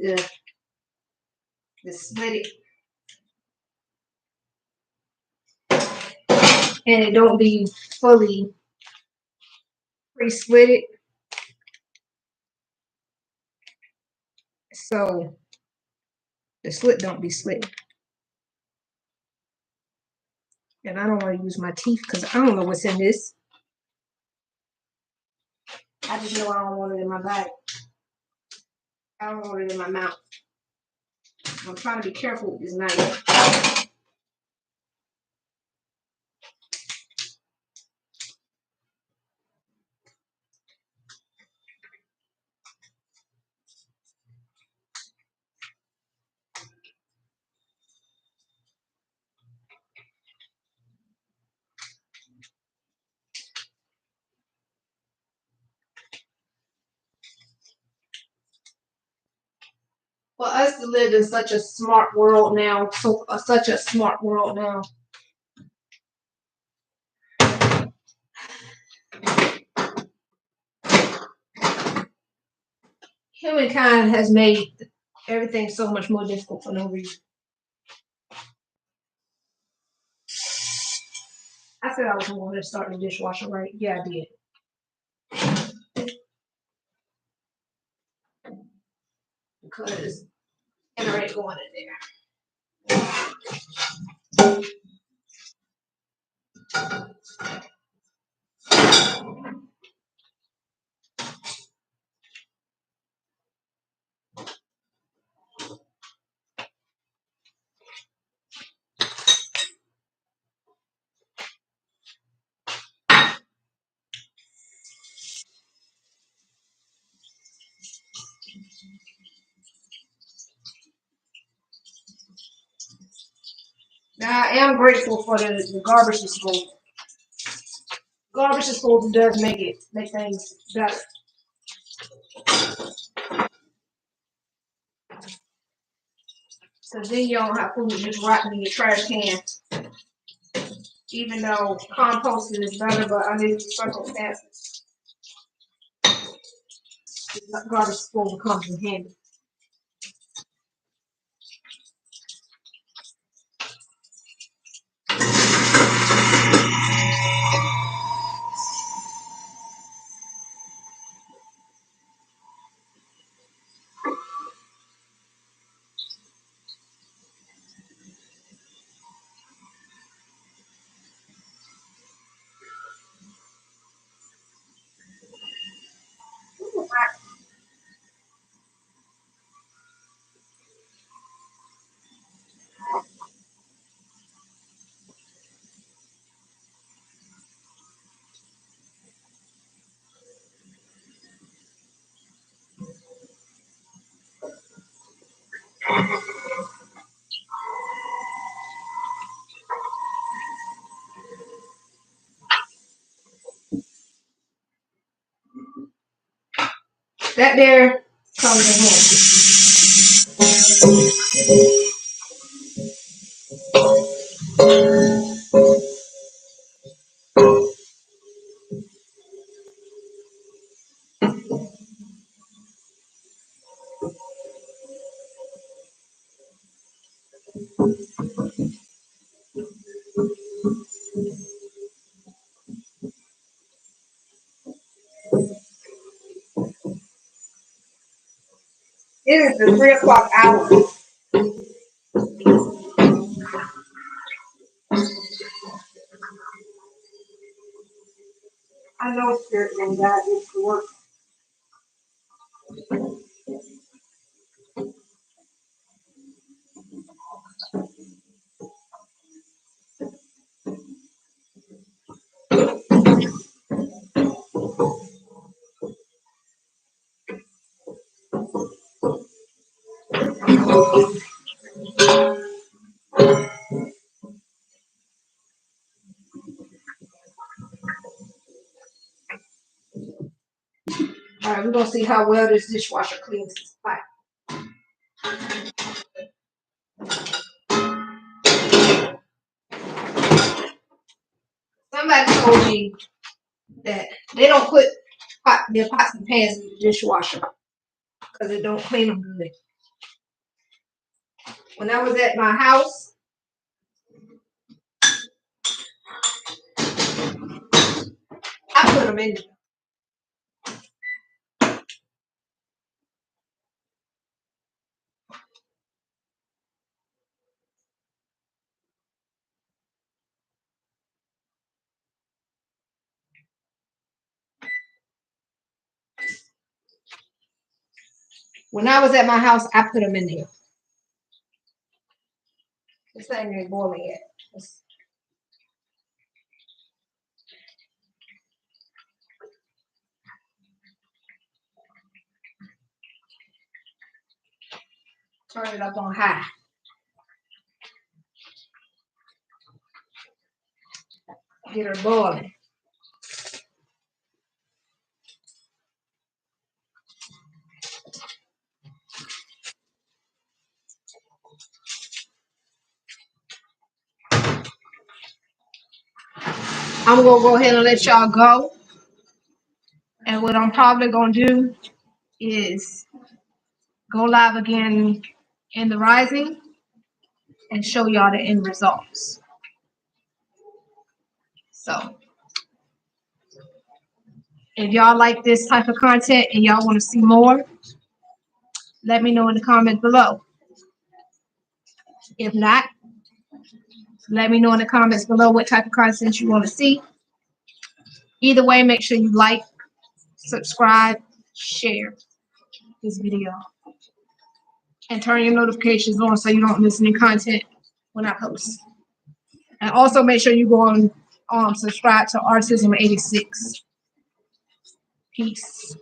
to slit it. And it don't be fully pre-slitted. So the slit don't be slit. And I don't want to use my teeth because I don't know what's in this. I just know I don't want it in my bag. I don't want it in my mouth. I'm trying to be careful with this knife. For us to live in such a smart world now, such a smart world now. Humankind has made everything so much more difficult for no reason. I said I was going to start the dishwasher, right? Yeah, I did. Because it ain't going in there. Now, I am grateful for the garbage disposal. Garbage disposal does make things better. So then you don't have food just rotting in your trash can. Even though composting is better, but under these circumstances, garbage disposal comes in handy. That there comes in handy. It is the 3 o'clock hour. I know Spirit and God is to work. All right, we're gonna see how well this dishwasher cleans this pipe. Somebody told me that they don't put their pots and pans in the dishwasher because it don't clean them good. When I was at my house, I put them in there. When I was at my house, I put them in there. This thing ain't boiling yet. Turn it up on high. Get her boiling. I'm gonna go ahead and let y'all go. And what I'm probably gonna do is go live again in the rising and show y'all the end results. So if y'all like this type of content and y'all want to see more, let me know in the comments below. If not, Let me know in the comments below what type of content you want to see. Either way, make sure you like, subscribe, share this video, and turn your notifications on so you don't miss any content when I post. And also make sure you go on subscribe to Autism 86. Peace.